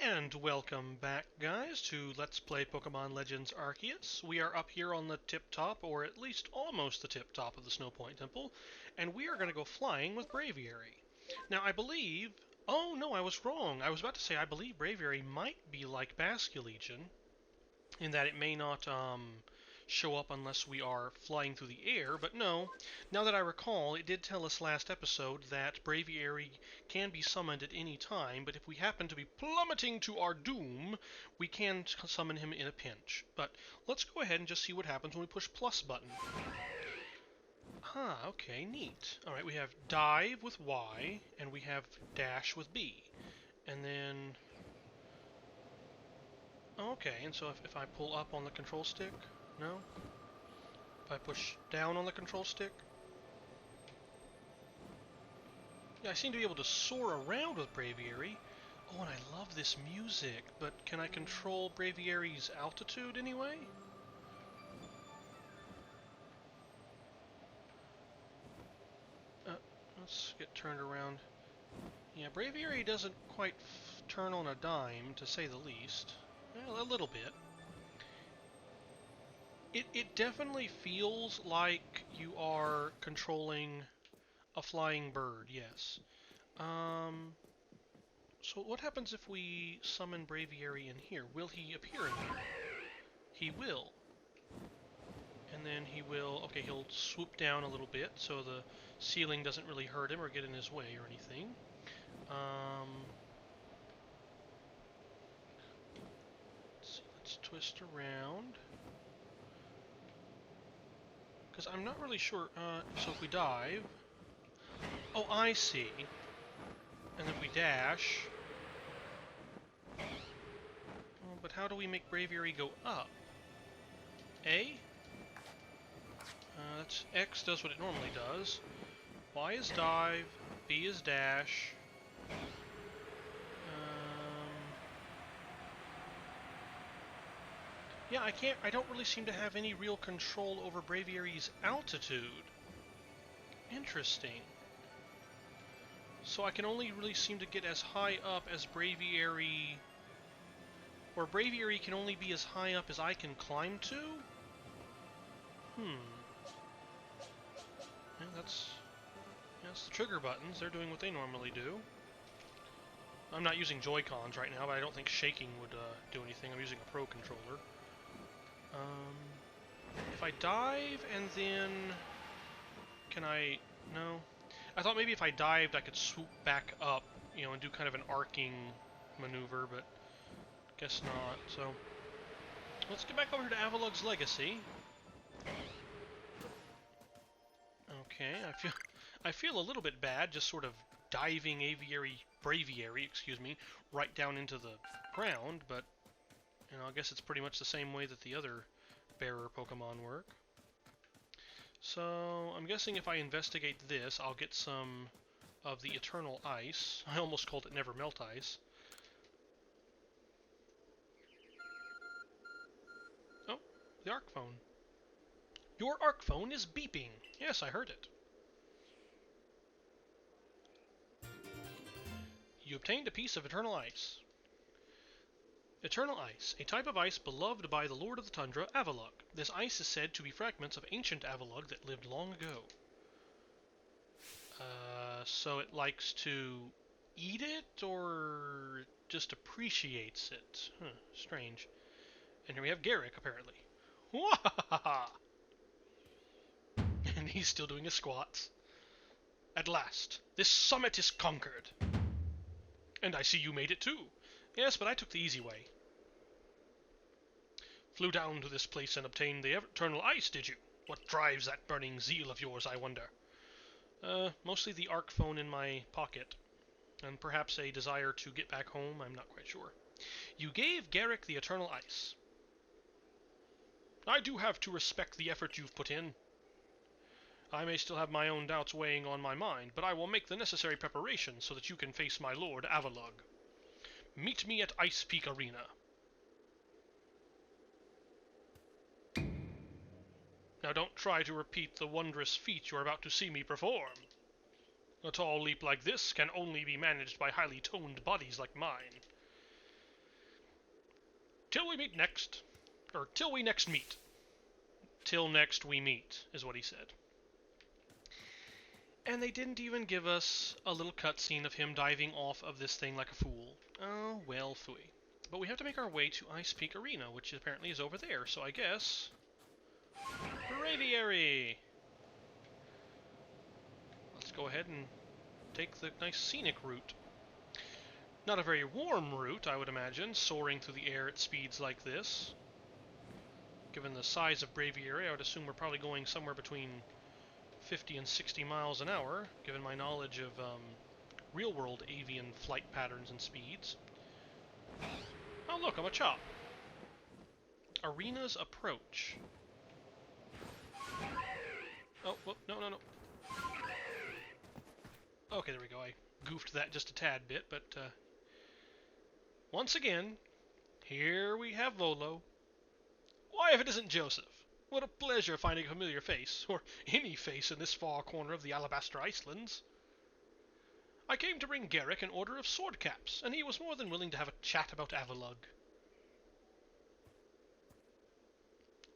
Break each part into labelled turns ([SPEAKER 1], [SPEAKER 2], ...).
[SPEAKER 1] And welcome back, guys, to Let's Play Pokemon Legends Arceus. We are up here on the tip-top, or at least almost the tip-top of the Snow Point Temple, and we are going to go flying with Braviary. Now, I believe... Oh, no, I was wrong. I was about to say I believe Braviary might be like Basculegion, in that it may not, show up unless we are flying through the air, but no. Now that I recall, it did tell us last episode that Braviary can be summoned at any time, but if we happen to be plummeting to our doom, we can summon him in a pinch. But let's go ahead and just see what happens when we push plus button. Ah, okay, neat. Alright, we have dive with Y, and we have dash with B. And then... Okay, and so if I pull up on the control stick, no? If I push down on the control stick? Yeah, I seem to be able to soar around with Braviary. Oh, and I love this music, but can I control Braviary's altitude anyway? Let's get turned around. Yeah, Braviary doesn't quite turn on a dime, to say the least. Well, a little bit. It definitely feels like you are controlling a flying bird, yes. So what happens if we summon Braviary in here? Will he appear in here? He will. And then he will... Okay, he'll swoop down a little bit so the ceiling doesn't really hurt him or get in his way or anything. Let's twist around. Because I'm not really sure... so if we dive... Oh, I see. And then we dash... Oh, but how do we make Braviary go up? A? That's X does what it normally does. Y is dive. B is dash. Yeah, I don't really seem to have any real control over Braviary's altitude. Interesting. So I can only really seem to get as high up as Braviary... Or Braviary can only be as high up as I can climb to? Yeah, that's the trigger buttons. They're doing what they normally do. I'm not using Joy-Cons right now, but I don't think shaking would do anything. I'm using a Pro controller. If I dive and then... Can I... No. I thought maybe if I dived I could swoop back up, you know, and do kind of an arcing maneuver, but guess not. So, let's get back over to Avalugg's Legacy. Okay, I feel a little bit bad just sort of diving Braviary, excuse me, right down into the ground, but you know, I guess it's pretty much the same way that the other bearer Pokemon work. So, I'm guessing if I investigate this, I'll get some of the Eternal Ice. I almost called it Never Melt Ice. Oh, the Arc Phone. Your Arc Phone is beeping. Yes, I heard it. You obtained a piece of Eternal Ice. Eternal Ice, a type of ice beloved by the Lord of the Tundra, Avalugg. This ice is said to be fragments of ancient Avalugg that lived long ago. So it likes to eat it, or just appreciates it? Huh, strange. And here we have Gaeric, apparently. Wahahaha! And he's still doing his squats. At last, this summit is conquered. And I see you made it too. Yes, but I took the easy way. Flew down to this place and obtained the Eternal Ice, did you? What drives that burning zeal of yours, I wonder? Mostly the Arc Phone in my pocket. And perhaps a desire to get back home, I'm not quite sure. You gave Gaeric the Eternal Ice. I do have to respect the effort you've put in. I may still have my own doubts weighing on my mind, but I will make the necessary preparations so that you can face my lord, Avalugg. Meet me at Icepeak Arena. Now don't try to repeat the wondrous feat you're about to see me perform. A tall leap like this can only be managed by highly toned bodies like mine. Till we meet next. Or, till we next meet. Till next we meet, is what he said. And they didn't even give us a little cutscene of him diving off of this thing like a fool. Oh, well, phooey. But we have to make our way to Icepeak Arena, which apparently is over there, so I guess... Braviary! Let's go ahead and take the nice scenic route. Not a very warm route, I would imagine, soaring through the air at speeds like this. Given the size of Braviary, I would assume we're probably going somewhere between 50 and 60 miles an hour, given my knowledge of real-world avian flight patterns and speeds. Oh look, I'm a chop. Arena's approach. Oh, whoop, no. Okay, there we go. I goofed that just a tad bit, but once again, here we have Volo. Why, if it isn't Joseph? What a pleasure finding a familiar face, or any face in this far corner of the Alabaster Icelands. I came to bring Gaeric an order of sword caps, and he was more than willing to have a chat about Avalugg.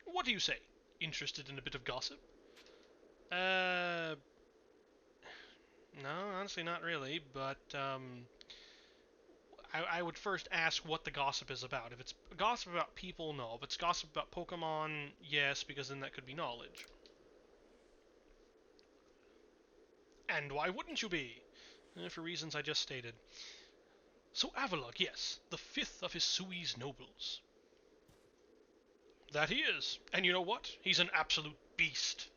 [SPEAKER 1] What do you say? Interested in a bit of gossip? No, honestly not really, but I would first ask what the gossip is about. If it's gossip about people, no. If it's gossip about Pokemon, yes, because then that could be knowledge. And why wouldn't you be? For reasons I just stated. So Avalugg, yes, the fifth of his Sui's nobles. That he is. And you know what? He's an absolute beast.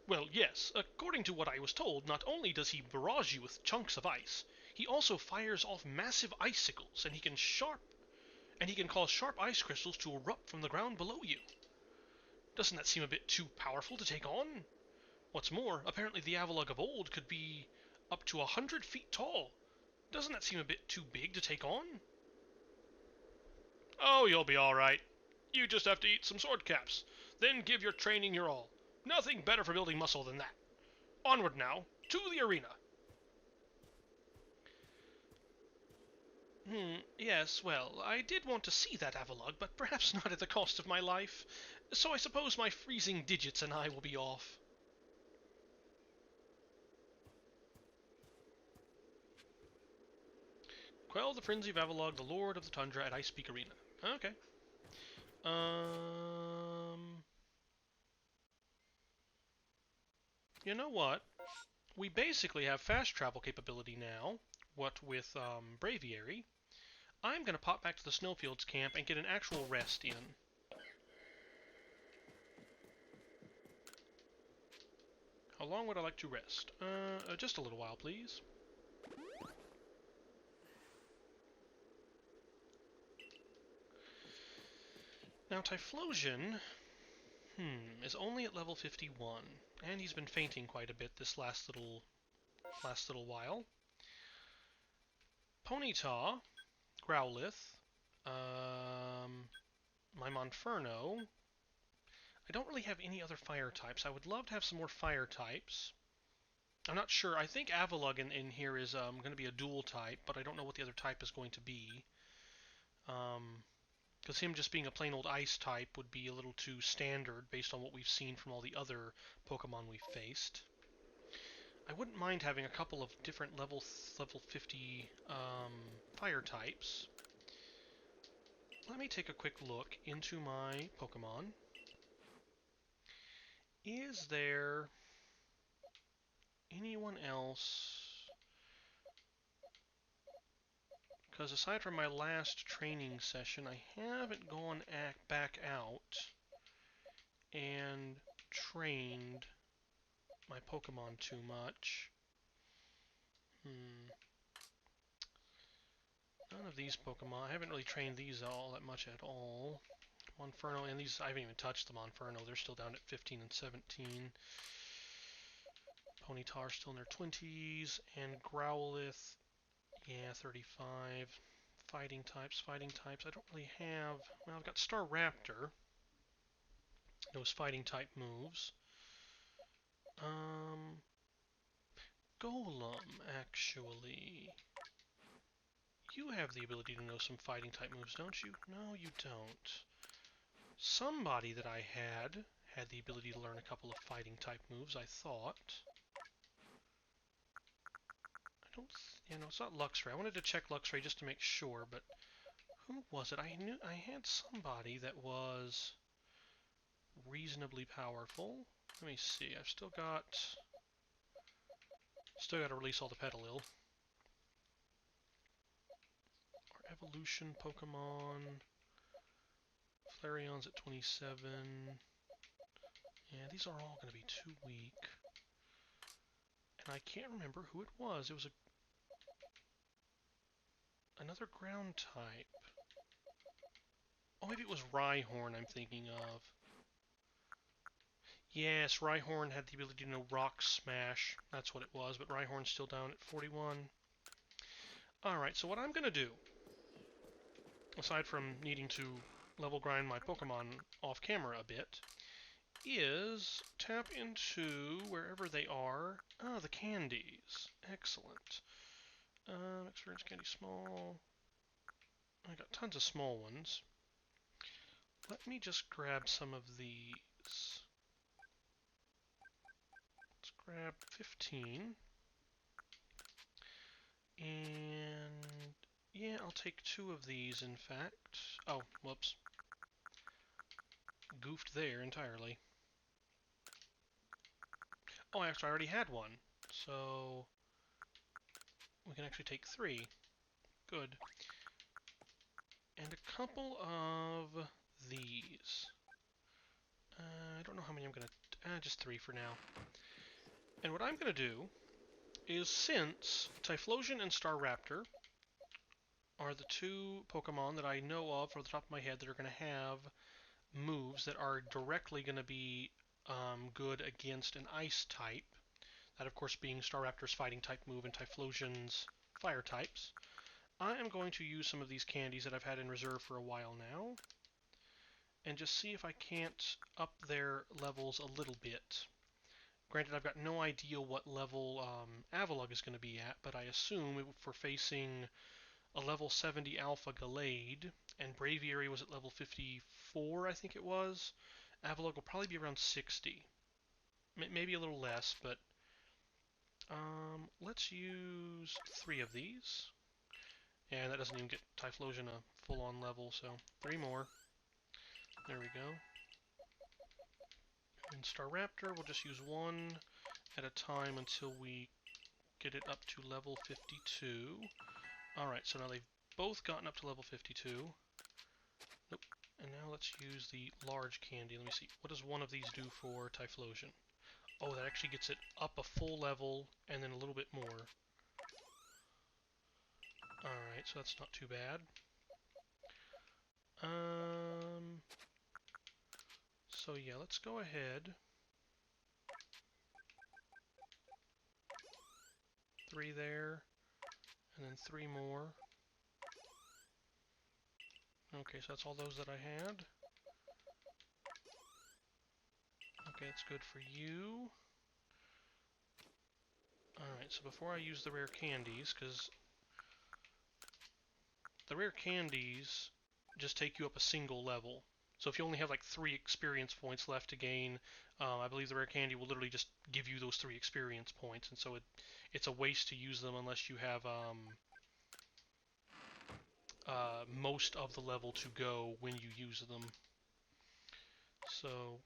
[SPEAKER 1] Well, yes, according to what I was told, not only does he barrage you with chunks of ice, he also fires off massive icicles, and he can cause sharp ice crystals to erupt from the ground below you. Doesn't that seem a bit too powerful to take on? What's more, apparently the Avalugg of old could be up to 100 feet tall. Doesn't that seem a bit too big to take on? Oh, you'll be alright. You just have to eat some sword caps, then give your training your all. Nothing better for building muscle than that. Onward now, to the arena. Yes, well, I did want to see that Avalugg, but perhaps not at the cost of my life. So I suppose my freezing digits and I will be off. Quell the frenzy of Avalugg, the Lord of the Tundra at Icepeak Arena. Okay. You know what? We basically have fast travel capability now, what with Braviary. I'm going to pop back to the Snowfields camp and get an actual rest in. How long would I like to rest? Just a little while, please. Now, Typhlosion, is only at level 51, and he's been fainting quite a bit this last little while. Ponyta, Growlithe, my Monferno. I don't really have any other fire types. I would love to have some more fire types. I'm not sure. I think Avalugg in here is going to be a dual type, but I don't know what the other type is going to be. Because him just being a plain old ice type would be a little too standard based on what we've seen from all the other Pokemon we've faced. I wouldn't mind having a couple of different level 50 fire types. Let me take a quick look into my Pokemon. Is there anyone else? Because aside from my last training session, I haven't gone back out and trained my Pokemon too much. None of these Pokemon. I haven't really trained these all that much at all. Monferno, and these, I haven't even touched the Monferno. They're still down at 15 and 17. Ponyta still in their 20s, and Growlithe, yeah, 35. Fighting types. I don't really have... Well, I've got Staraptor. Those fighting type moves. Golem, actually. You have the ability to know some fighting type moves, don't you? No, you don't. Somebody that I had the ability to learn a couple of fighting type moves, I thought. I don't... You know, it's not Luxray. I wanted to check Luxray just to make sure, but who was it? I knew I had somebody that was reasonably powerful. Let me see. I've still got to release all the Petalil. Our evolution Pokemon. Flareon's at 27. Yeah, these are all going to be too weak. And I can't remember who it was. It was another ground type. Oh, maybe it was Rhyhorn I'm thinking of. Yes, Rhyhorn had the ability to know Rock Smash. That's what it was, but Rhyhorn's still down at 41. Alright, so what I'm going to do, aside from needing to level grind my Pokemon off camera a bit, is tap into wherever they are. Ah, the Candies. Excellent. Experience Candy Small. I got tons of small ones. Let me just grab some of these. Let's grab 15. And yeah, I'll take 2 of these, in fact. Oh, whoops. Goofed there entirely. Oh, actually, I already had one. So we can actually take 3. Good. And a couple of these. I don't know how many I'm going to... just 3 for now. And what I'm going to do is, since Typhlosion and Staraptor are the 2 Pokemon that I know of off the top of my head that are going to have moves that are directly going to be good against an Ice type, that of course being Staraptor's Fighting type move and Typhlosion's Fire types, I am going to use some of these candies that I've had in reserve for a while now, and just see if I can't up their levels a little bit. Granted, I've got no idea what level Avalugg is going to be at, but I assume if we're facing a level 70 Alpha Gallade, and Braviary was at level 54, I think it was, Avalugg will probably be around 60. Maybe a little less, but let's use 3 of these. And that doesn't even get Typhlosion a full-on level, so 3 more. There we go. And Staraptor, we'll just use 1 at a time until we get it up to level 52. Alright, so now they've both gotten up to level 52. Nope. And now let's use the large candy. Let me see. What does one of these do for Typhlosion? Oh, that actually gets it up a full level and then a little bit more. Alright, so that's not too bad. So yeah, let's go ahead. 3 there, and then 3 more. Okay, so that's all those that I had. Okay, that's good for you. Alright, so before I use the rare candies, because the rare candies just take you up a single level. So if you only have like 3 experience points left to gain, I believe the rare candy will literally just give you those 3 experience points, and so it's a waste to use them unless you have most of the level to go when you use them. So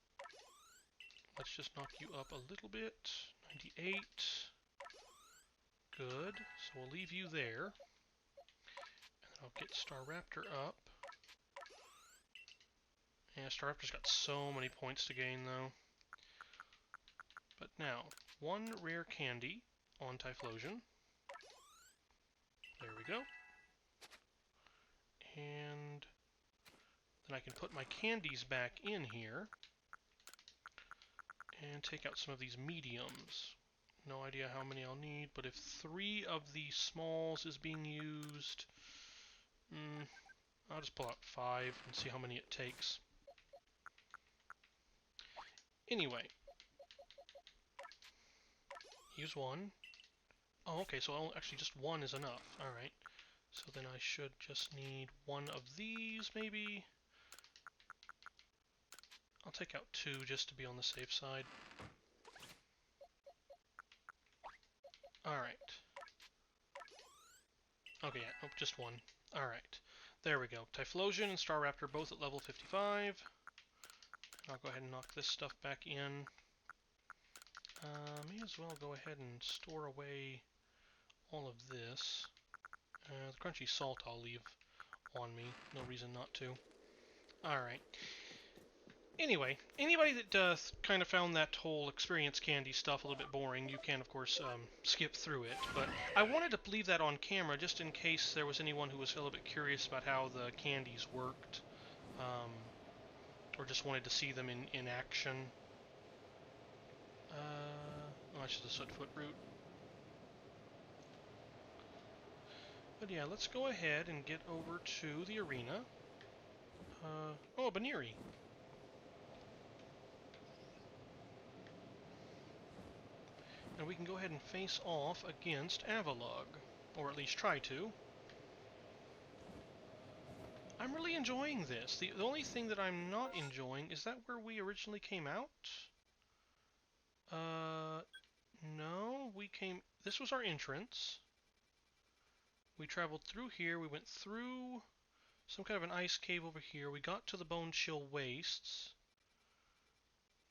[SPEAKER 1] let's just knock you up a little bit. 98. Good. So we'll leave you there. And then I'll get Staraptor up. Yeah, Staraptor's got so many points to gain, though. But now, 1 rare candy on Typhlosion. There we go. And then I can put my candies back in here and take out some of these mediums. No idea how many I'll need, but if 3 of the smalls is being used, I'll just pull out 5 and see how many it takes. Anyway, use 1. Oh, okay, so actually just 1 is enough. Alright. So then I should just need one of these, maybe. I'll take out 2 just to be on the safe side. Alright. Okay, yeah, nope, just 1. Alright. There we go. Typhlosion and Staraptor both at level 55. I'll go ahead and knock this stuff back in. May as well go ahead and store away all of this. The crunchy salt I'll leave on me. No reason not to. Alright. Anyway, anybody that kind of found that whole experience candy stuff a little bit boring, you can, of course, skip through it. But I wanted to leave that on camera just in case there was anyone who was a little bit curious about how the candies worked. Or just wanted to see them in action. Oh, that's just a sootfoot root. But yeah, let's go ahead and get over to the arena. Oh, Braviary. And we can go ahead and face off against Avalugg. Or at least try to. I'm really enjoying this. The only thing that I'm not enjoying, is that where we originally came out? No, we came... This was our entrance. We traveled through here, we went through some kind of an ice cave over here, we got to the Bone Chill Wastes.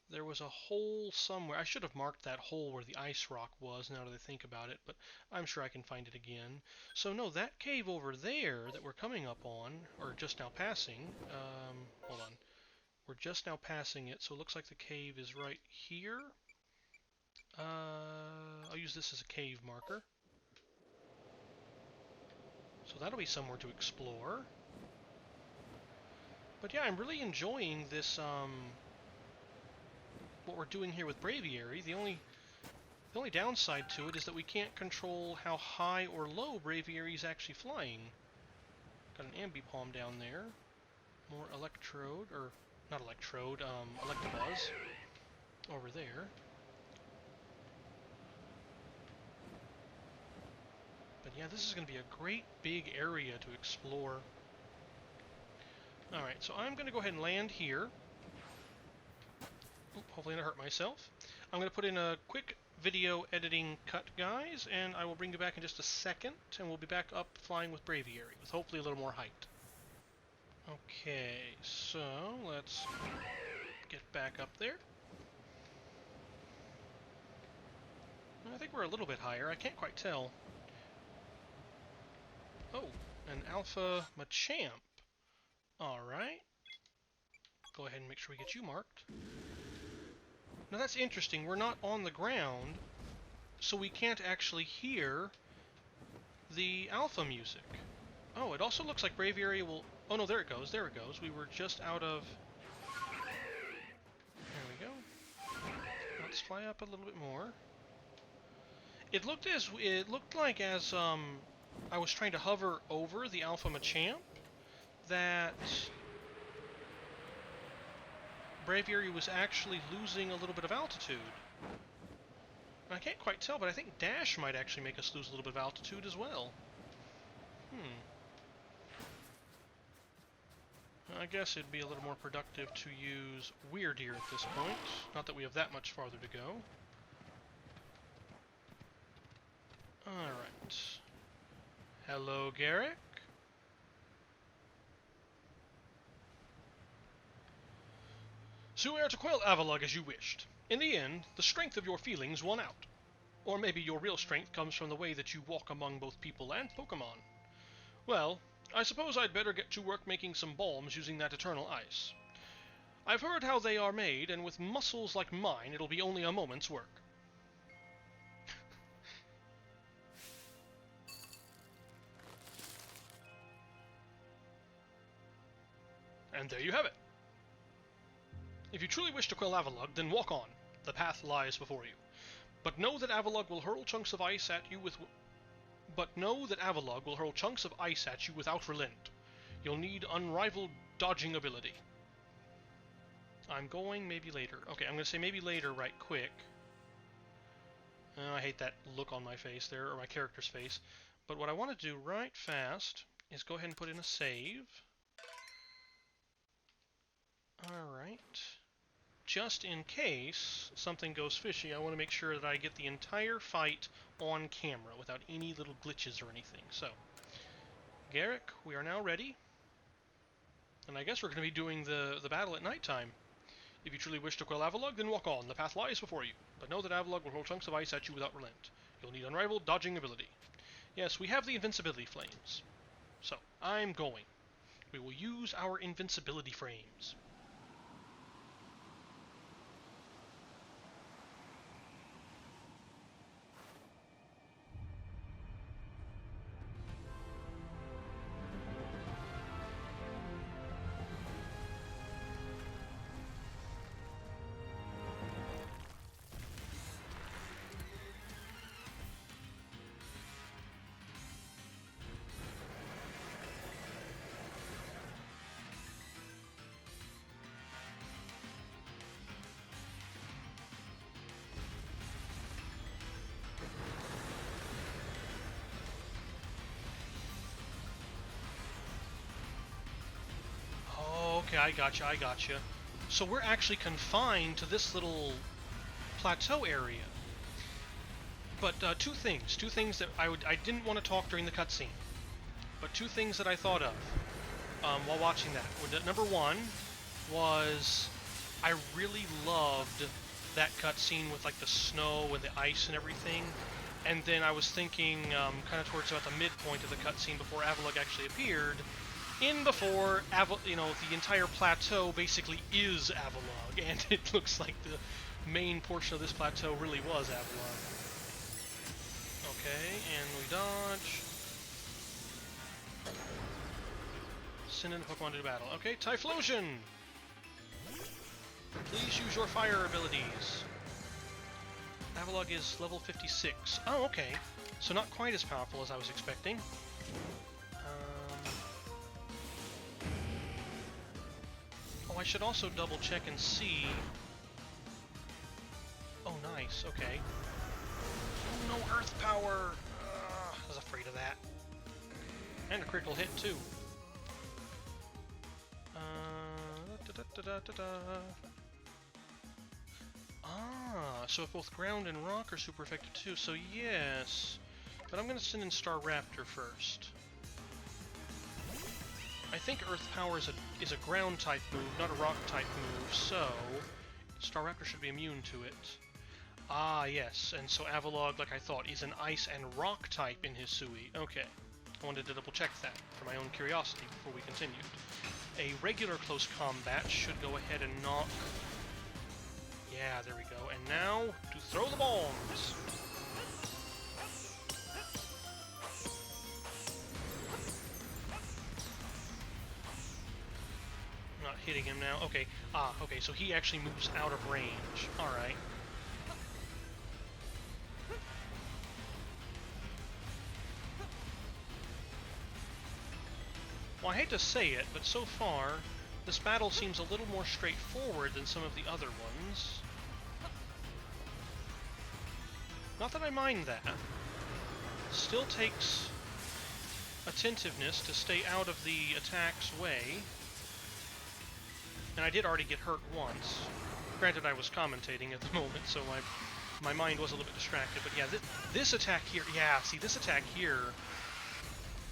[SPEAKER 1] There was a hole somewhere. I should have marked that hole where the ice rock was, now that I think about it, but I'm sure I can find it again. So no, that cave over there that we're coming up on, or just now passing, hold on. We're just now passing it, so it looks like the cave is right here. I'll use this as a cave marker. So that'll be somewhere to explore. But yeah, I'm really enjoying this, what we're doing here with Braviary. The only downside to it is that we can't control how high or low Braviary is actually flying. Got an Ambipom down there. More Electrode, or not Electrode, Electabuzz over there. But yeah, this is going to be a great big area to explore. Alright, so I'm going to go ahead and land here. Hopefully not hurt myself. I'm going to put in a quick video editing cut, guys, and I will bring you back in just a second, and we'll be back up flying with Braviary, with hopefully a little more height. Okay, so let's get back up there. I think we're a little bit higher, I can't quite tell. Oh, an Alpha Machamp. Alright. Go ahead and make sure we get you marked. Now that's interesting, we're not on the ground, so we can't actually hear the alpha music. Oh, it also looks like Braviary will... Oh no, there it goes, there it goes. We were just out of... There we go. Let's fly up a little bit more. It looked like as I was trying to hover over the Alpha Machamp that Braviary was actually losing a little bit of altitude. I can't quite tell, but I think Dash might actually make us lose a little bit of altitude as well. I guess it'd be a little more productive to use Weirdeer at this point. Not that we have that much farther to go. Alright. Hello, Gaeric. So you are to quell Avalugg as you wished. In the end, the strength of your feelings won out. Or maybe your real strength comes from the way that you walk among both people and Pokémon. Well, I suppose I'd better get to work making some balms using that eternal ice. I've heard how they are made, and with muscles like mine, it'll be only a moment's work. And there you have it. If you truly wish to quell Avalugg, then walk on. The path lies before you. But know that Avalugg will hurl chunks of ice at you without relent. You'll need unrivaled dodging ability. I'm going maybe later. Okay, I'm going to say maybe later right quick. I hate that look on my face there, or my character's face. But what I want to do right fast is go ahead and put in a save. Alright. Just in case something goes fishy, I want to make sure that I get the entire fight on camera without any little glitches or anything. So, Gaeric, we are now ready. And I guess we're going to be doing the battle at nighttime. If you truly wish to quell Avalugg, then walk on. The path lies before you. But know that Avalugg will hurl chunks of ice at you without relent. You'll need unrivaled dodging ability. Yes, we have the invincibility flames. So, I'm going. We will use our invincibility frames. Okay, I gotcha. So we're actually confined to this little plateau area. But two things that I didn't want to talk during the cutscene, but two things that I thought of while watching that. Number one was I really loved that cutscene with like the snow and the ice and everything. And then I was thinking kind of towards about the midpoint of the cutscene before Avalugg actually appeared. Before the entire plateau basically is Avalugg, and it looks like the main portion of this plateau really was Avalugg. Okay, and we dodge. Send in a Pokemon to battle. Okay, Typhlosion! Please use your fire abilities. Avalugg is level 56. Oh, okay. So not quite as powerful as I was expecting. I should also double check and see. Oh, nice. Okay. Oh, no earth power. I was afraid of that. And a critical hit too. So if both ground and rock are super effective too. So yes, but I'm gonna send in Staraptor first. I think Earth Power is a ground type move, not a rock type move, so Staraptor should be immune to it. Ah, yes, and so Avalugg, like I thought, is an ice and rock type in his Sui. Okay, I wanted to double check that for my own curiosity before we continued. A regular close combat should go ahead and knock. Yeah, there we go. And now to throw the bombs. Not hitting him now. Okay. Okay, so he actually moves out of range. Alright. Well, I hate to say it, but so far, this battle seems a little more straightforward than some of the other ones. Not that I mind that. Still takes attentiveness to stay out of the attack's way. And I did already get hurt once. Granted, I was commentating at the moment, so my mind was a little bit distracted. But yeah, this attack here, yeah, see, this attack here,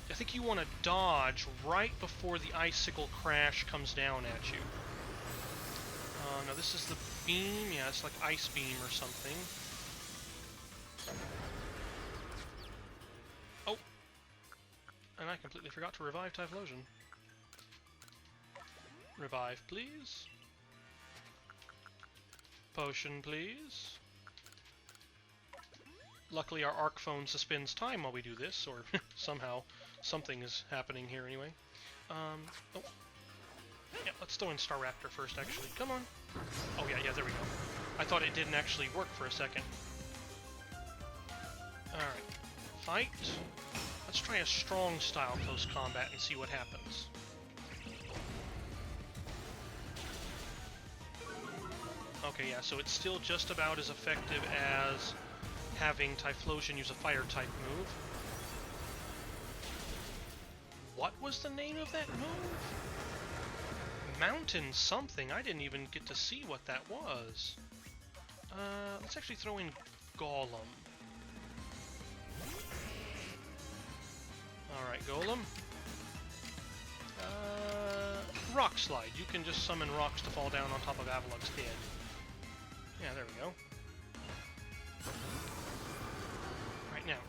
[SPEAKER 1] I think you want to dodge right before the icicle crash comes down at you. Now this is the beam, yeah, it's like ice beam or something. Oh! And I completely forgot to revive Typhlosion. Revive, please. Potion, please. Luckily, our arc phone suspends time while we do this, or somehow something is happening here anyway. Oh. Yeah, let's throw in Staraptor first, actually. Come on. Oh, yeah, there we go. I thought it didn't actually work for a second. Alright. Fight. Let's try a strong style close combat and see what happens. Okay, yeah, so it's still just about as effective as having Typhlosion use a fire type move. What was the name of that move? Mountain something. I didn't even get to see what that was. Let's actually throw in Golem. Alright, Golem. Rock Slide. You can just summon rocks to fall down on top of Avalugg's head. Yeah, there we go. Right now.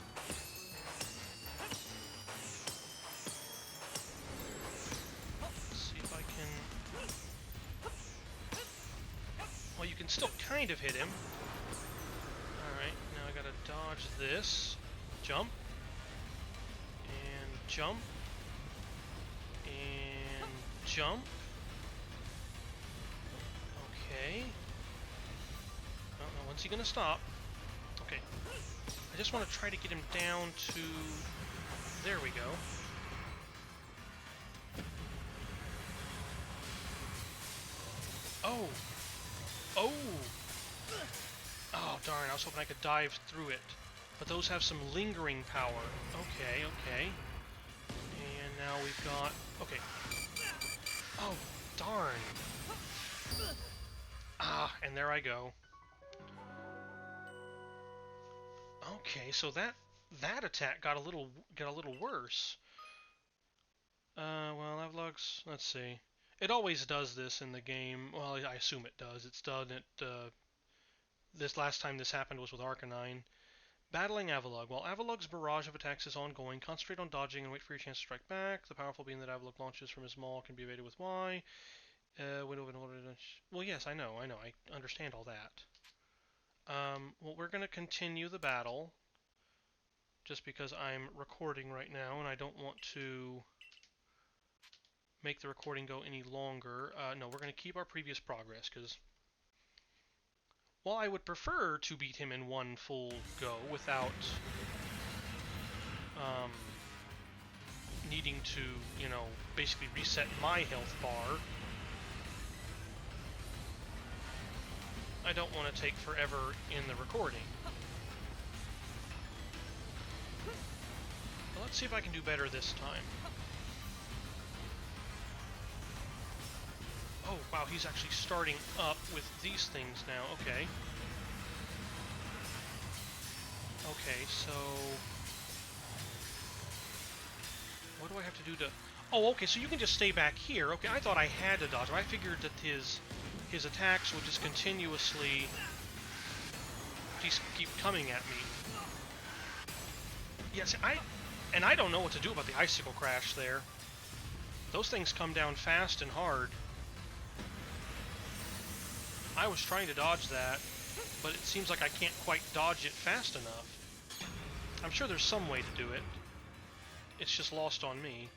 [SPEAKER 1] Let's see if I can... Well, you can still kind of hit him. Alright, now I gotta dodge this. Jump. And jump. And jump. Okay. Oh, no, when's he gonna stop? Okay. I just want to try to get him down to... There we go. Oh! Oh! Oh, darn, I was hoping I could dive through it. But those have some lingering power. Okay, okay. And now we've got... Okay. Oh, darn. Ah, and there I go. Okay, so that attack got a little worse. Well, Avalug's... Let's see. It always does this in the game. Well, I assume it does. It's done it, this last time this happened was with Arcanine. Battling Avalugg. While Avalugg's barrage of attacks is ongoing, concentrate on dodging and wait for your chance to strike back. The powerful beam that Avalugg launches from his maul can be evaded with Y. Well, yes, I know. I understand all that. Well, we're going to continue the battle. Just because I'm recording right now, and I don't want to make the recording go any longer. No, we're going to keep our previous progress, because... Well, I would prefer to beat him in one full go without needing to, you know, basically reset my health bar. I don't want to take forever in the recording. Well, let's see if I can do better this time. Oh, wow, he's actually starting up with these things now. Okay. Okay, so... What do I have to do to... Oh, okay, so you can just stay back here. Okay, I thought I had to dodge him. I figured that his attacks would just continuously just keep coming at me. Yes, I don't know what to do about the icicle crash there. Those things come down fast and hard. I was trying to dodge that, but it seems like I can't quite dodge it fast enough. I'm sure there's some way to do it. It's just lost on me.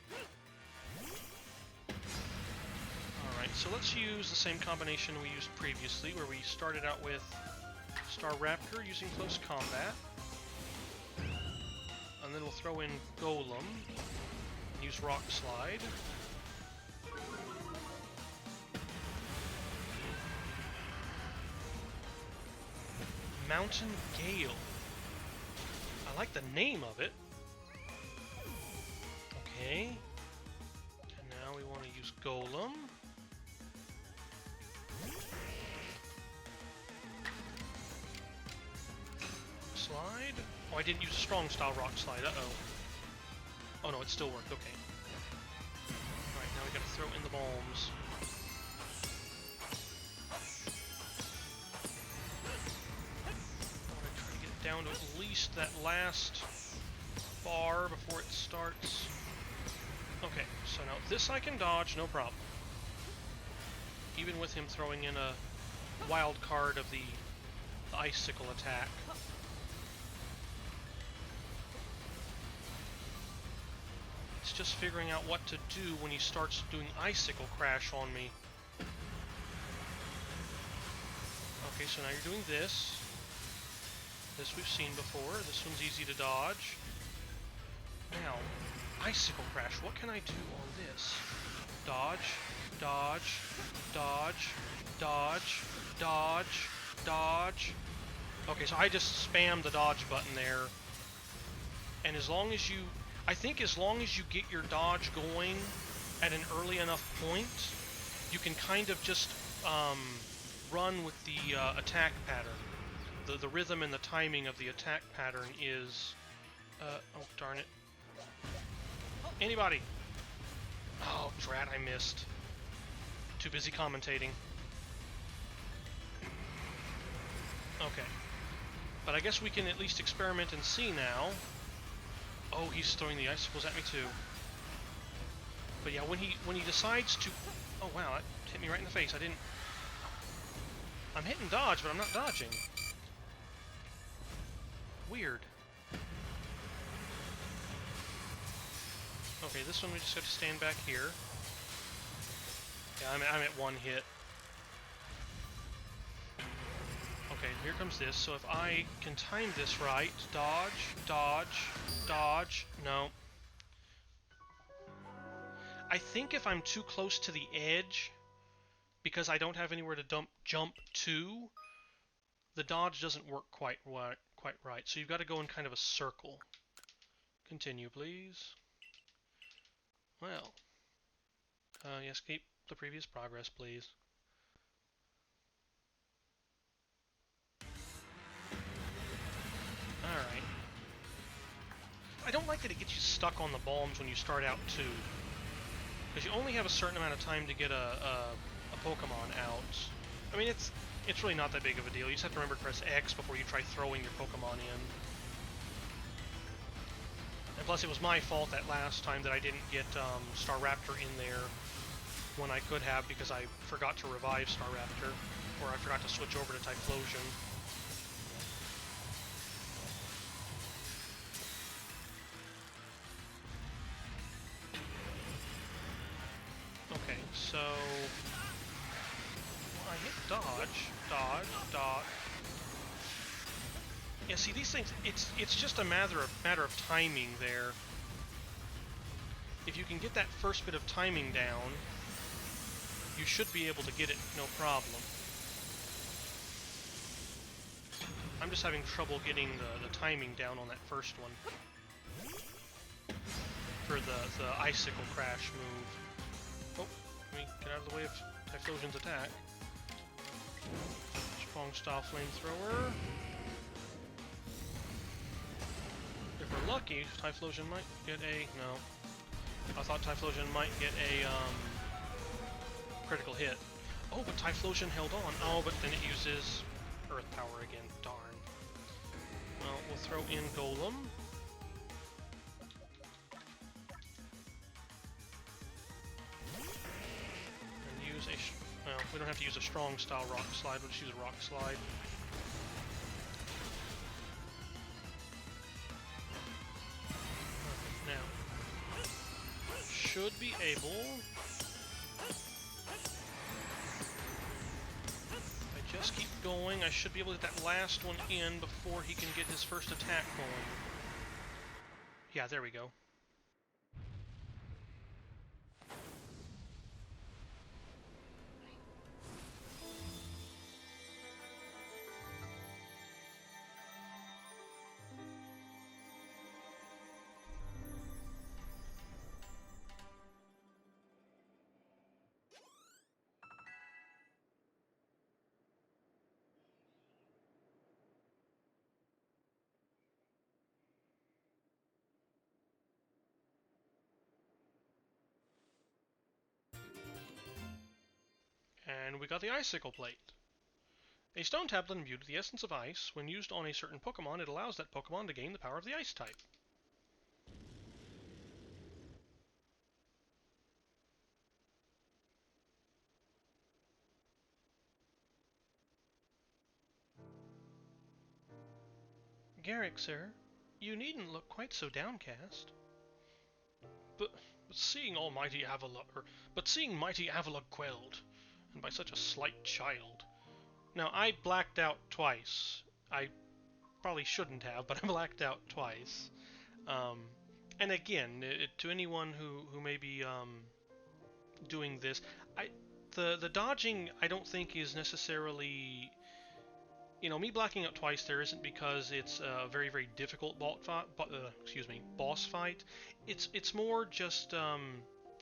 [SPEAKER 1] Alright, so let's use the same combination we used previously, where we started out with Star Raptor using close combat. And then we'll throw in Golem, and use Rock Slide. Mountain Gale. I like the name of it. Okay. And now we want to use Golem. Slide. Oh, I didn't use a strong style rock slide. Uh-oh. Oh no, it still worked. Okay. Alright, now we gotta throw in the bombs. Down to at least that last bar before it starts. Okay, so now this I can dodge, no problem. Even with him throwing in a wild card of the icicle attack. It's just figuring out what to do when he starts doing icicle crash on me. Okay, so now you're doing this. This we've seen before. This one's easy to dodge. Now, icicle crash. What can I do on this? Dodge, dodge, dodge, dodge, dodge, dodge. Okay, so I just spammed the dodge button there. And as long as you... I think as long as you get your dodge going at an early enough point, you can kind of just run with the attack pattern. The rhythm and the timing of the attack pattern is... oh, darn it. Anybody! Oh, drat, I missed. Too busy commentating. Okay. But I guess we can at least experiment and see now. Oh, he's throwing the icicles at me too. But yeah, when he decides to... Oh wow, that hit me right in the face. I didn't... I'm hitting dodge, but I'm not dodging. Weird. Okay, this one we just have to stand back here. Yeah, I'm at one hit. Okay, here comes this. So if I can time this right, dodge, dodge, dodge, no. I think if I'm too close to the edge, because I don't have anywhere to jump to, the dodge doesn't work quite right. So you've got to go in kind of a circle. Continue, please. Well, yes, keep the previous progress, please. Alright. I don't like that it gets you stuck on the bombs when you start out, too. Because you only have a certain amount of time to get a Pokemon out. I mean, it's really not that big of a deal. You just have to remember to press X before you try throwing your Pokemon in. And plus, it was my fault that last time that I didn't get Staraptor in there when I could have, because I forgot to revive Staraptor, or I forgot to switch over to Typhlosion. Okay, so I hit dodge, dodge, dodge. Yeah, see, these things, it's just a matter of timing there. If you can get that first bit of timing down, you should be able to get it no problem. I'm just having trouble getting the timing down on that first one. For the Icicle Crash move. Oh, let me get out of the way of Typhlosion's attack. Strong style flamethrower. If we're lucky, Typhlosion might get a... No. I thought Typhlosion might get a critical hit. Oh, but Typhlosion held on. Oh, but then it uses Earth Power again. Darn. Well, we'll throw in Golem. And use a... Well, we don't have to use a strong style Rock Slide. We'll just use a Rock Slide. Should be able... If I just keep going, I should be able to get that last one in before he can get his first attack going. Yeah, there we go. And we got the Icicle Plate. A stone tablet imbued with the essence of ice. When used on a certain Pokemon, it allows that Pokemon to gain the power of the Ice type. Gaeric, sir, you needn't look quite so downcast. But seeing mighty Avalugg quelled, and by such a slight child. Now, I blacked out twice. I probably shouldn't have, but I blacked out twice. And again, to anyone who may be doing this, the dodging I don't think is necessarily You know, me blacking out twice there isn't because it's a very, very difficult boss fight. It's more just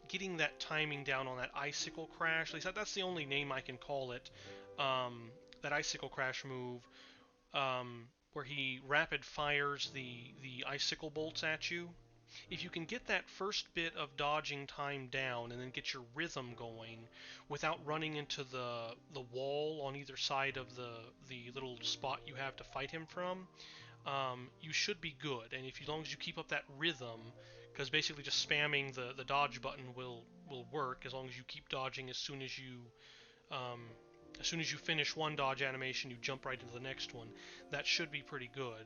[SPEAKER 1] getting that timing down on that icicle crash. At least that's the only name I can call it. That icicle crash move, where he rapid fires the icicle bolts at you. If you can get that first bit of dodging time down and then get your rhythm going without running into the wall on either side of the little spot you have to fight him from, you should be good. And as long as you keep up that rhythm, because basically just spamming the dodge button will work as long as you keep dodging um, as soon as you finish one dodge animation, you jump right into the next one. That should be pretty good.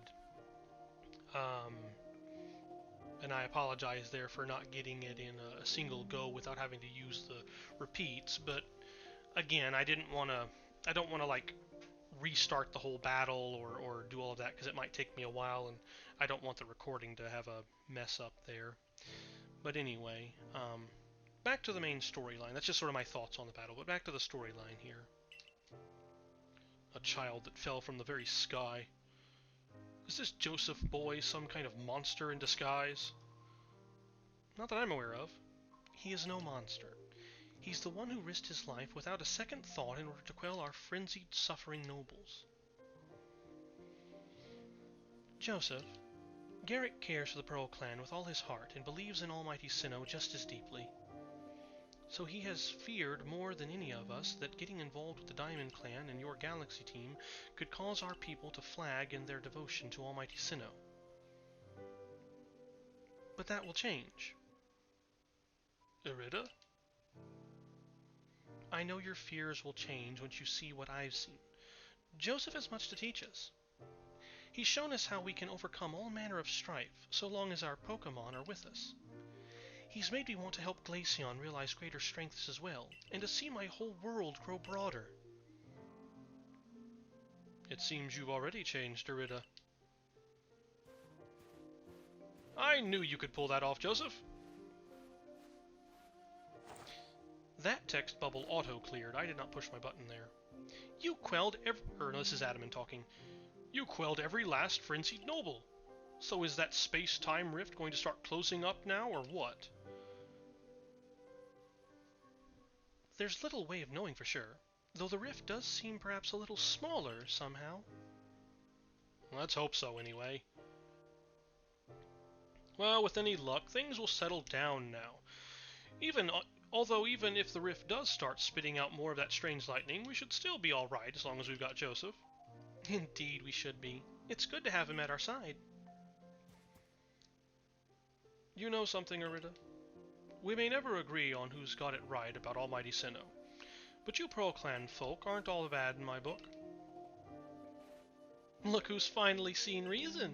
[SPEAKER 1] And I apologize there for not getting it in a single go without having to use the repeats. But again, I don't want to like restart the whole battle or do all of that because it might take me a while, and I don't want the recording to have a mess up there. But anyway, back to the main storyline. That's just sort of my thoughts on the battle. But back to the storyline here. A child that fell from the very sky. Is this Joseph boy some kind of monster in disguise? Not that I'm aware of. He is no monster. He's the one who risked his life without a second thought in order to quell our frenzied, suffering nobles. Joseph, Gaeric cares for the Pearl Clan with all his heart and believes in Almighty Sinnoh just as deeply. So he has feared more than any of us that getting involved with the Diamond Clan and your Galaxy team could cause our people to flag in their devotion to Almighty Sinnoh. But that will change. Irida? I know your fears will change once you see what I've seen. Joseph has much to teach us. He's shown us how we can overcome all manner of strife, so long as our Pokémon are with us. He's made me want to help Glaceon realize greater strengths as well, and to see my whole world grow broader. It seems you've already changed, Irida. I knew you could pull that off, Joseph. That text bubble auto-cleared. I did not push my button there. You quelled no, this is Adamant talking. You quelled every last frenzied noble. So is that space-time rift going to start closing up now, or what? There's little way of knowing for sure, though the rift does seem perhaps a little smaller somehow. Let's hope so, anyway. Well, with any luck, things will settle down now. Although even if the rift does start spitting out more of that strange lightning, we should still be alright as long as we've got Joseph. Indeed we should be. It's good to have him at our side. You know something, Irida? We may never agree on who's got it right about Almighty Sinnoh, but you Pearl Clan folk aren't all bad in my book. Look who's finally seen reason.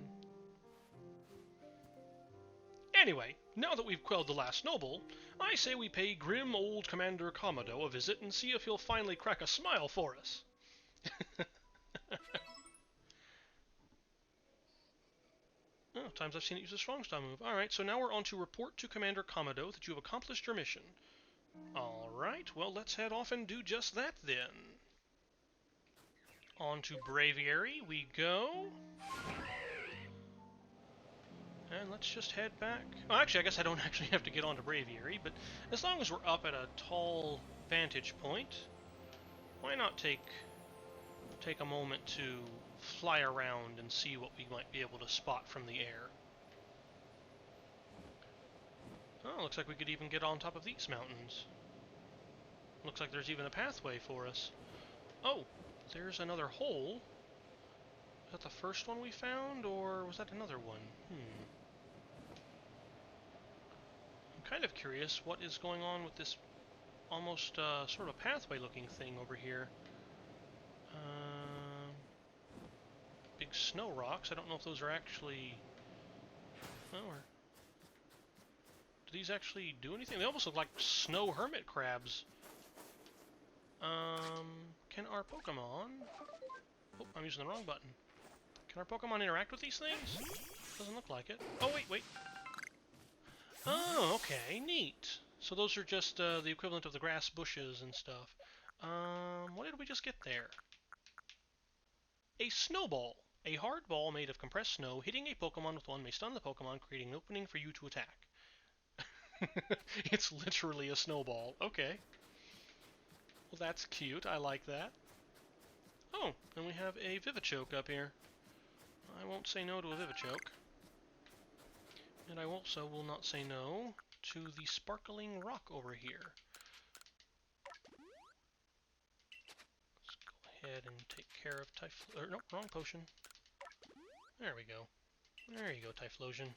[SPEAKER 1] Anyway, now that we've quelled the last noble, I say we pay grim old Commander Kamado a visit and see if he'll finally crack a smile for us. Oh, times I've seen it use a strong style move. Alright, so now we're on to report to Commander Kamado that you have accomplished your mission. Alright, well let's head off and do just that then. On to Braviary we go. And let's just head back. Oh, actually, I guess I don't actually have to get onto Braviary, but as long as we're up at a tall vantage point, why not take a moment to fly around and see what we might be able to spot from the air. Oh, looks like we could even get on top of these mountains. Looks like there's even a pathway for us. Oh, there's another hole. Is that the first one we found, or was that another one? I'm kind of curious what is going on with this almost sort of pathway-looking thing over here. Big snow rocks. I don't know if those are actually... Oh, or... Do these actually do anything? They almost look like snow hermit crabs. Can our Pokemon... Oh, I'm using the wrong button. Can our Pokemon interact with these things? Doesn't look like it. Oh, wait. Oh, okay, neat. So those are just the equivalent of the grass bushes and stuff. What did we just get there? A snowball. A hard ball made of compressed snow. Hitting a Pokemon with one may stun the Pokemon, creating an opening for you to attack. It's literally a snowball. Okay. Well, that's cute. I like that. Oh, and we have a Vivichoke up here. I won't say no to a Vivichoke. And I also will not say no to the sparkling rock over here. Let's go ahead and take care of Typhlosion. Nope, wrong potion. There we go. There you go, Typhlosion.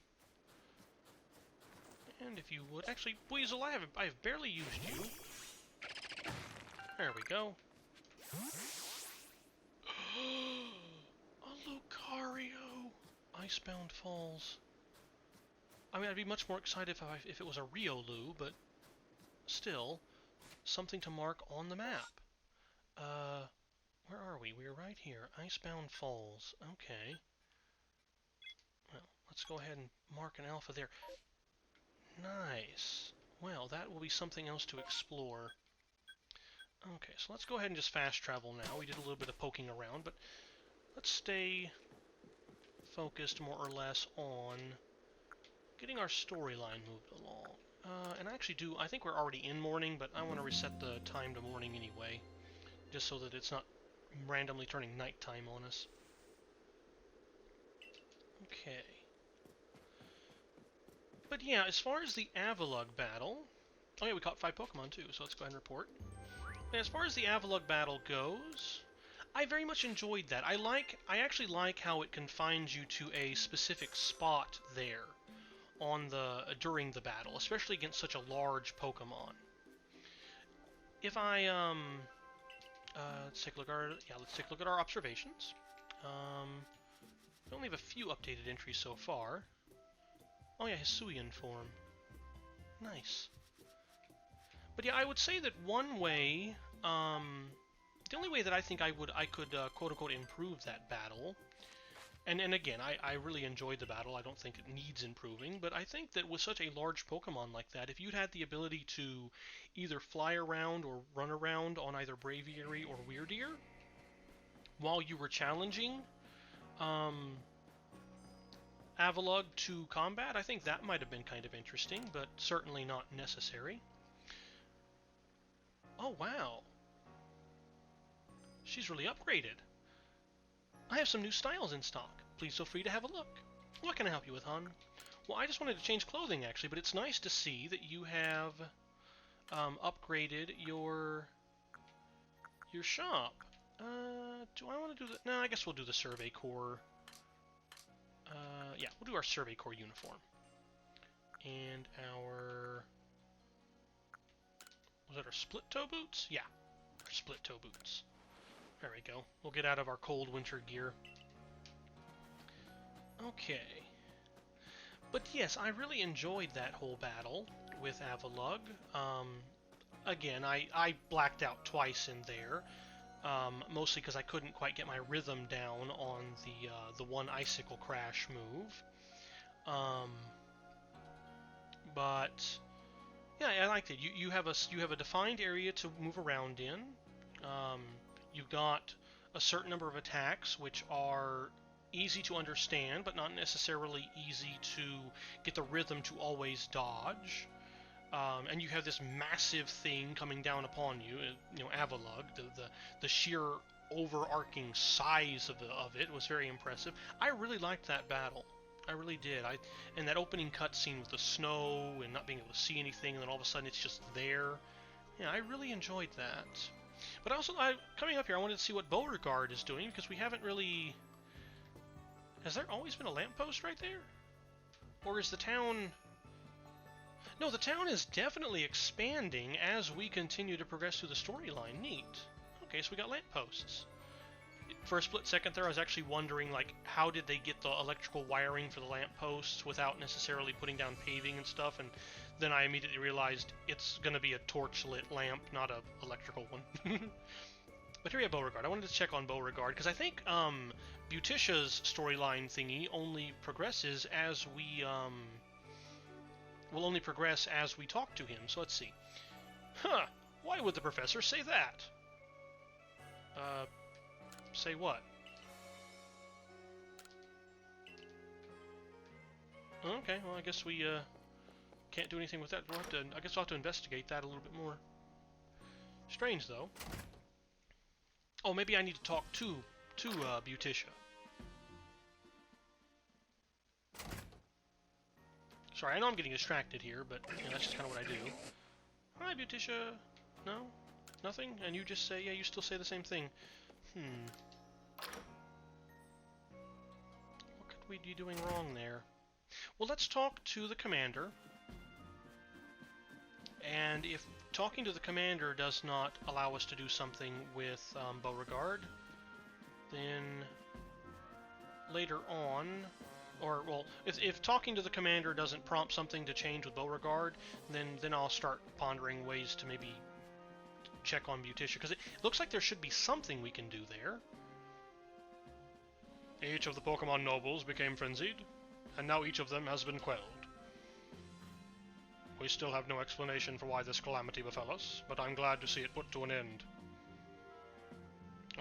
[SPEAKER 1] And if you would... Actually, Weasel, I've barely used you. There we go. A Lucario! Icebound Falls. I mean, I'd be much more excited if it was a Riolu, but still, something to mark on the map. Where are we? We're right here. Icebound Falls. Okay. Well, let's go ahead and mark an alpha there. Nice. Well, that will be something else to explore. Okay, so let's go ahead and just fast travel now. We did a little bit of poking around, but let's stay focused more or less on getting our storyline moved along. And I think we're already in morning, but I want to reset the time to morning anyway, just so that it's not randomly turning nighttime on us. Okay. But yeah, as far as the Avalugg battle... Oh yeah, we caught 5 Pokemon too, so let's go ahead and report. And as far as the Avalugg battle goes, I very much enjoyed that. I actually like how it confines you to a specific spot there during the battle, especially against such a large Pokemon. If I let's take a look at our observations. We only have a few updated entries so far. Oh yeah, Hisuian form. Nice. But yeah, I would say that one way, the only way that I think I could quote-unquote improve that battle, and again, I really enjoyed the battle, I don't think it needs improving, but I think that with such a large Pokemon like that, if you'd had the ability to either fly around or run around on either Braviary or Weirdeer while you were challenging Avalugg to combat, I think that might have been kind of interesting, but certainly not necessary. Oh, wow. She's really upgraded. I have some new styles in stock. Please feel free to have a look. What can I help you with, hon? Well, I just wanted to change clothing, actually, but it's nice to see that you have upgraded your shop. Do I want to do the... No, I guess we'll do the Survey Corps. Yeah, we'll do our Survey Corps uniform. And our... Was that our split-toe boots? Yeah, our split-toe boots. There we go. We'll get out of our cold winter gear. Okay. But yes, I really enjoyed that whole battle with Avalugg. Again, I blacked out twice in there. Mostly because I couldn't quite get my rhythm down on the one Icicle Crash move. But yeah, I liked it. You have a defined area to move around in. You've got a certain number of attacks which are easy to understand, but not necessarily easy to get the rhythm to always dodge. And you have this massive thing coming down upon you, Avalugg. The sheer overarching size of it was very impressive. I really liked that battle. I really did. And that opening cutscene with the snow and not being able to see anything, and then all of a sudden it's just there. Yeah, I really enjoyed that. But also, coming up here, I wanted to see what Beauregard is doing, because we haven't really... Has there always been a lamppost right there? Or is the town... No, the town is definitely expanding as we continue to progress through the storyline. Neat. Okay, so we got lampposts. For a split second there, I was actually wondering, like, how did they get the electrical wiring for the lampposts without necessarily putting down paving and stuff, and then I immediately realized it's going to be a torch-lit lamp, not a electrical one. But here we have Beauregard. I wanted to check on Beauregard, because I think Beauticia's storyline thingy only progresses as we... will only progress as we talk to him, so let's see. Huh, why would the professor say that? Say what? Okay, well, I guess we can't do anything with that. We'll have to, I guess I'll have to investigate that a little bit more. Strange, though. Oh, maybe I need to talk to Beauticia. Sorry, I know I'm getting distracted here, but you know, that's just kind of what I do. Hi, Beauticia. No? Nothing? And you just say, yeah, you still say the same thing. What could we be doing wrong there? Well, let's talk to the commander. And if talking to the commander does not allow us to do something with Beauregard, then later on, or, well, if talking to the commander doesn't prompt something to change with Beauregard, then I'll start pondering ways to maybe check on Beauticia, because it looks like there should be something we can do there. Each of the Pokemon nobles became frenzied, and now each of them has been quelled. We still have no explanation for why this calamity befell us, but I'm glad to see it put to an end.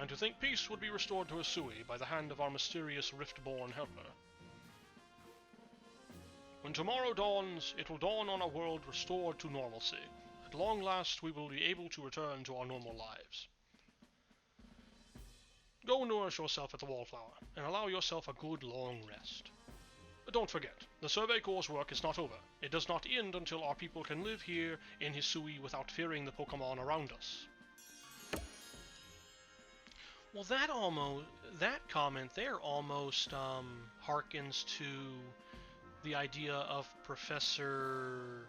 [SPEAKER 1] And to think peace would be restored to Hisui by the hand of our mysterious Rift-born helper. When tomorrow dawns, it will dawn on a world restored to normalcy. At long last, we will be able to return to our normal lives. Go nourish yourself at the Wallflower, and allow yourself a good long rest. But don't forget, the Survey Corps' work is not over. It does not end until our people can live here in Hisui without fearing the Pokemon around us. Well, that comment there almost harkens to the idea of Professor...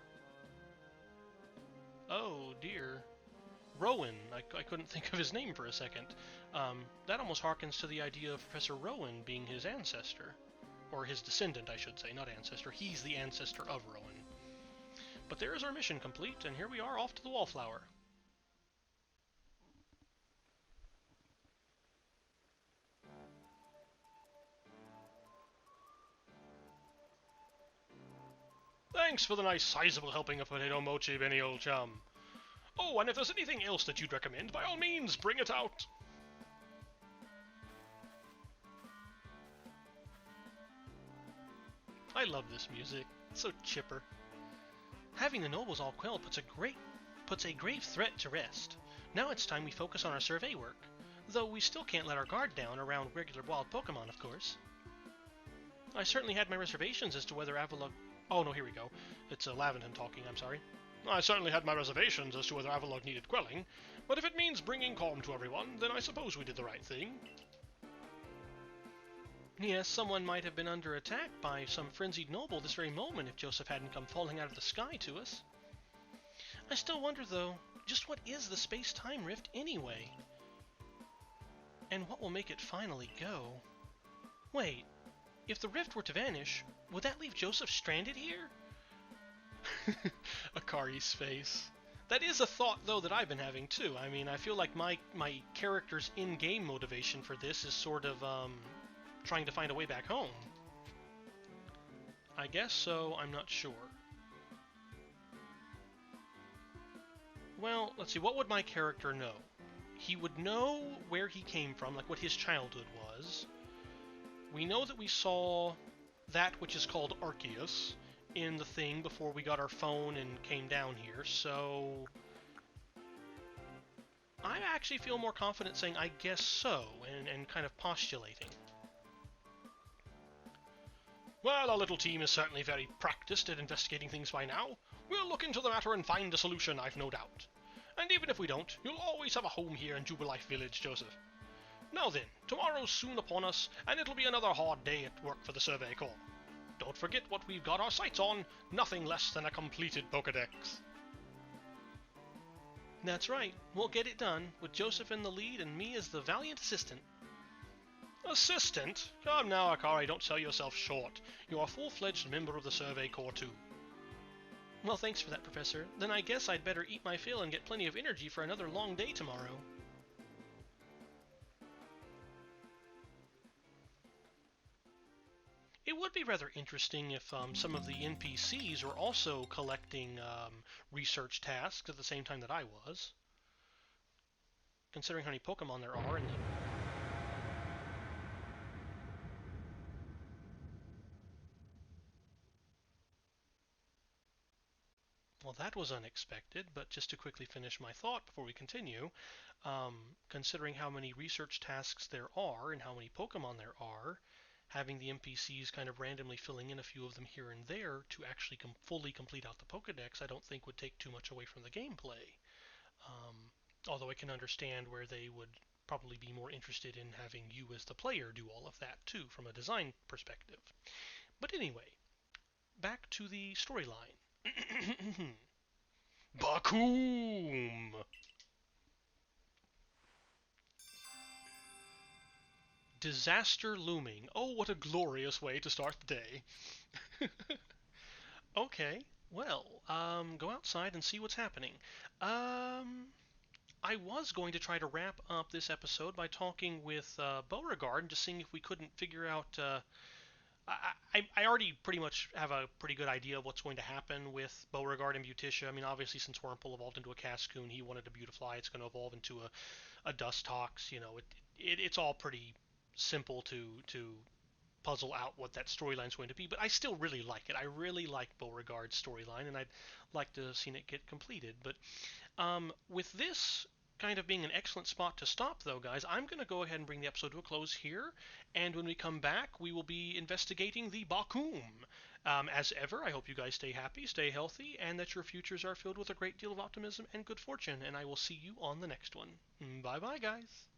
[SPEAKER 1] Oh, dear. Rowan. I couldn't think of his name for a second. That almost harkens to the idea of Professor Rowan being his ancestor. Or his descendant, I should say, not ancestor. He's the ancestor of Rowan. But there is our mission complete, and here we are off to the Wallflower. Thanks for the nice sizable helping of potato mochi, Benny, old chum. Oh, and if there's anything else that you'd recommend, by all means, bring it out. I love this music. It's so chipper. Having the nobles all quelled puts a grave threat to rest. Now it's time we focus on our survey work. Though we still can't let our guard down around regular wild Pokemon, of course. I certainly had my reservations as to whether Avalugg... Oh, no, here we go. It's Laventon talking, I'm sorry. I certainly had my reservations as to whether Avalugg needed quelling, but if it means bringing calm to everyone, then I suppose we did the right thing. Yes, someone might have been under attack by some frenzied noble this very moment if Joseph hadn't come falling out of the sky to us. I still wonder, though, just what is the space-time rift anyway? And what will make it finally go? Wait, if the rift were to vanish, would that leave Joseph stranded here? Akari's face. That is a thought, though, that I've been having, too. I mean, I feel like my character's in-game motivation for this is sort of, trying to find a way back home. I guess so, I'm not sure. Well, let's see, what would my character know? He would know where he came from, like what his childhood was. We know that we saw that which is called Arceus in the thing before we got our phone and came down here, so I actually feel more confident saying I guess so, and kind of postulating. Well, our little team is certainly very practiced at investigating things by now. We'll look into the matter and find a solution, I've no doubt. And even if we don't, you'll always have a home here in Jubilife Village, Joseph. Now then, tomorrow's soon upon us, and it'll be another hard day at work for the Survey Corps. Don't forget what we've got our sights on, nothing less than a completed Pokedex. That's right, we'll get it done, with Joseph in the lead and me as the valiant assistant. Assistant? Come now, Akari, don't sell yourself short. You're a full-fledged member of the Survey Corps, too. Well, thanks for that, Professor. Then I guess I'd better eat my fill and get plenty of energy for another long day tomorrow. It would be rather interesting if some of the NPCs were also collecting research tasks at the same time that I was. Considering how many Pokemon there are and the... Well, that was unexpected, but just to quickly finish my thought before we continue, considering how many research tasks there are and how many Pokemon there are, having the NPCs kind of randomly filling in a few of them here and there to actually fully complete out the Pokedex, I don't think would take too much away from the gameplay. Um, Although I can understand where they would probably be more interested in having you as the player do all of that too, from a design perspective. But anyway, back to the storyline. Bakum! Disaster looming. Oh, what a glorious way to start the day. Okay, well, go outside and see what's happening. Um, I was going to try to wrap up this episode by talking with Beauregard and just seeing if we couldn't figure out. I already pretty much have a pretty good idea of what's going to happen with Beauregard and Beauticia. I mean, obviously, since Wurmple evolved into a Cascoon, he wanted a Beautifly. It's going to evolve into a Dustox. You know, it's all pretty simple to puzzle out what that storyline's going to be. But I still really like it. I really like Beauregard's storyline, and I'd like to have seen it get completed. But with this kind of being an excellent spot to stop, though, guys, I'm going to go ahead and bring the episode to a close here. And when we come back, we will be investigating the Bakum. As ever, I hope you guys stay happy, stay healthy, and that your futures are filled with a great deal of optimism and good fortune. And I will see you on the next one. Bye bye, guys.